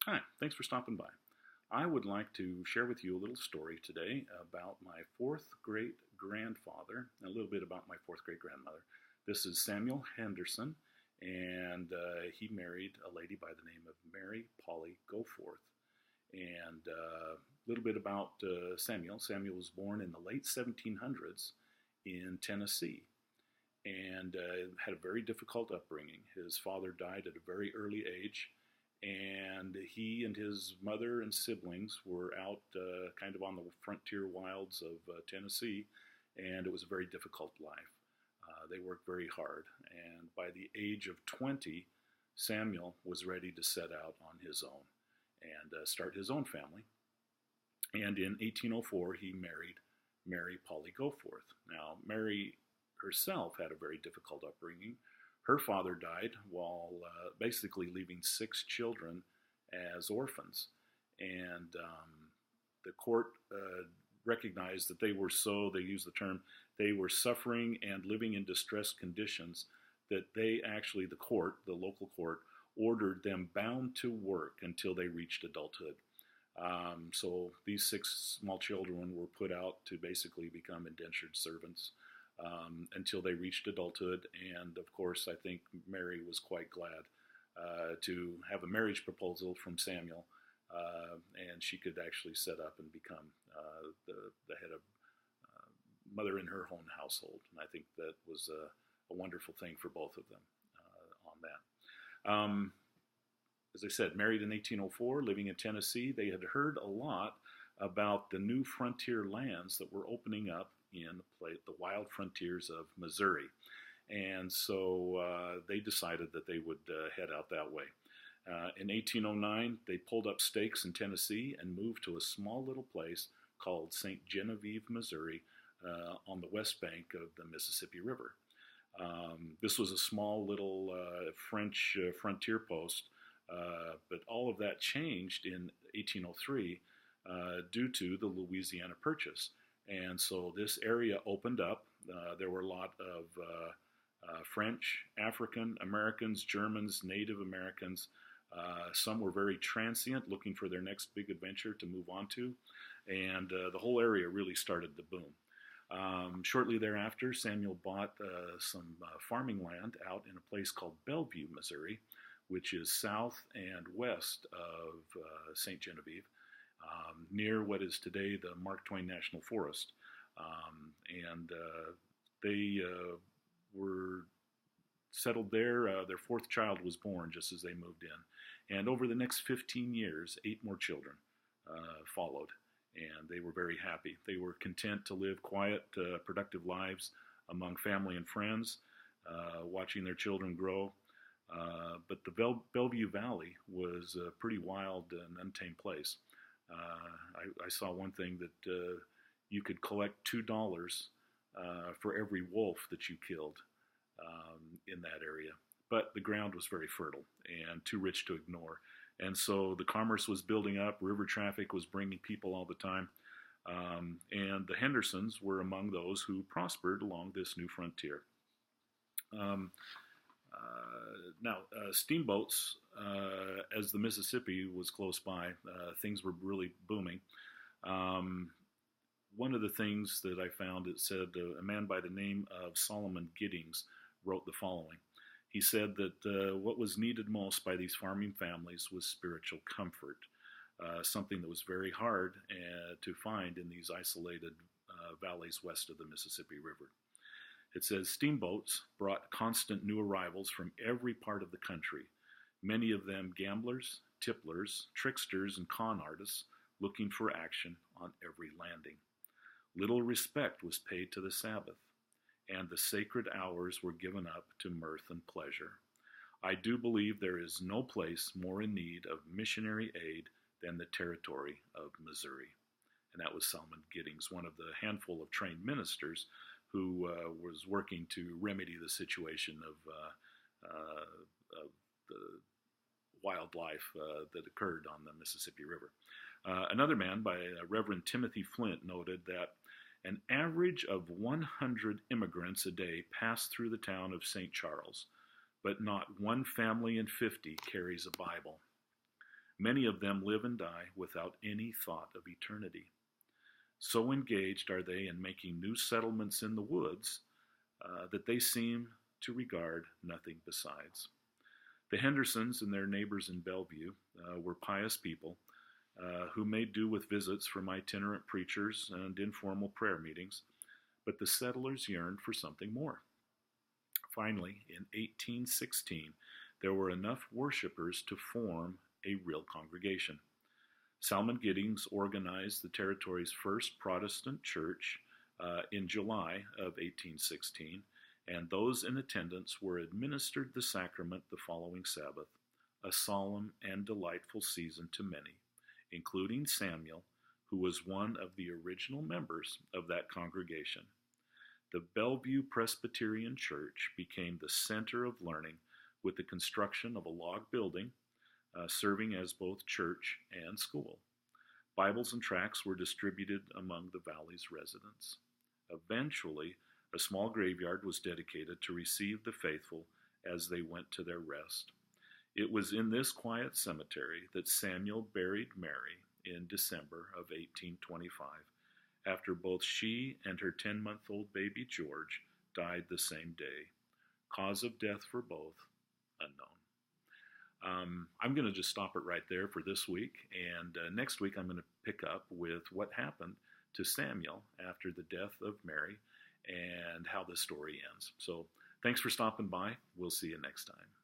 Hi, thanks for stopping by. I would like to share with you a little story today about my fourth great grandfather, and a little bit about my fourth great grandmother. This is Samuel Henderson, and he married a lady by the name of Mary Polly Goforth. And a little bit about Samuel. Samuel was born in the late 1700s in Tennessee and had a very difficult upbringing. His father died at a very early age, and he and his mother and siblings were out kind of on the frontier wilds of Tennessee, and it was a very difficult life. They worked very hard, and by the age of 20, Samuel was ready to set out on his own and start his own family. And in 1804, he married Mary Polly Goforth. Now, Mary herself had a very difficult upbringing. Her father died while basically leaving six children as orphans. And the court recognized that they used the term, they were suffering and living in distressed conditions, that they actually, the court, the local court, ordered them bound to work until they reached adulthood. So these six small children were put out to basically become indentured servants until they reached adulthood. And of course, I think Mary was quite glad to have a marriage proposal from Samuel, and she could actually set up and become the head of mother in her own household. And I think that was a wonderful thing for both of them on that. As I said, married in 1804, living in Tennessee, they had heard a lot about the new frontier lands that were opening up in the wild frontiers of Missouri. And so they decided that they would head out that way. In 1809, they pulled up stakes in Tennessee and moved to a small little place called St. Genevieve, Missouri, on the west bank of the Mississippi River. This was a small little French frontier post, but all of that changed in 1803 due to the Louisiana Purchase. And so this area opened up. There were a lot of French, African Americans, Germans, Native Americans. Some were very transient, looking for their next big adventure to move on to. And the whole area really started to boom. Shortly thereafter, Samuel bought some farming land out in a place called Bellevue, Missouri, which is south and west of St. Genevieve, near what is today the Mark Twain National Forest. And they were settled there. Their fourth child was born just as they moved in. And over the next 15 years, 8 more children followed. And they were very happy. They were content to live quiet, productive lives among family and friends, watching their children grow. But the Bellevue Valley was a pretty wild and untamed place. I saw one thing that you could collect $2 for every wolf that you killed in that area. But the ground was very fertile and too rich to ignore. And so the commerce was building up, river traffic was bringing people all the time. And the Hendersons were among those who prospered along this new frontier. Now, steamboats, as the Mississippi was close by, things were really booming. One of the things that I found, it said a man by the name of Solomon Giddings wrote the following. He said that what was needed most by these farming families was spiritual comfort, something that was very hard to find in these isolated valleys west of the Mississippi River. It says, steamboats brought constant new arrivals from every part of the country, many of them gamblers, tipplers, tricksters, and con artists looking for action on every landing. Little respect was paid to the Sabbath, and the sacred hours were given up to mirth and pleasure. I do believe there is no place more in need of missionary aid than the territory of Missouri. And that was Solomon Giddings, one of the handful of trained ministers who was working to remedy the situation of the wildlife that occurred on the Mississippi River. Another man by Reverend Timothy Flint noted that an average of 100 immigrants a day pass through the town of St. Charles, but not one family in 50 carries a Bible. Many of them live and die without any thought of eternity. So engaged are they in making new settlements in the woods that they seem to regard nothing besides. The Hendersons and their neighbors in Bellevue were pious people who made do with visits from itinerant preachers and informal prayer meetings, but the settlers yearned for something more. Finally, in 1816, there were enough worshipers to form a real congregation. Salmon Giddings organized the territory's first Protestant church in July of 1816, and those in attendance were administered the sacrament the following Sabbath, a solemn and delightful season to many, including Samuel, who was one of the original members of that congregation. The Bellevue Presbyterian Church became the center of learning with the construction of a log building serving as both church and school. Bibles and tracts were distributed among the valley's residents. Eventually, a small graveyard was dedicated to receive the faithful as they went to their rest. It was in this quiet cemetery that Samuel buried Mary in December of 1825, after both she and her 10-month-old baby George died the same day. Cause of death for both, unknown. I'm going to just stop it right there for this week, and next week I'm going to pick up with what happened to Samuel after the death of Mary and how the story ends. So thanks for stopping by. We'll see you next time.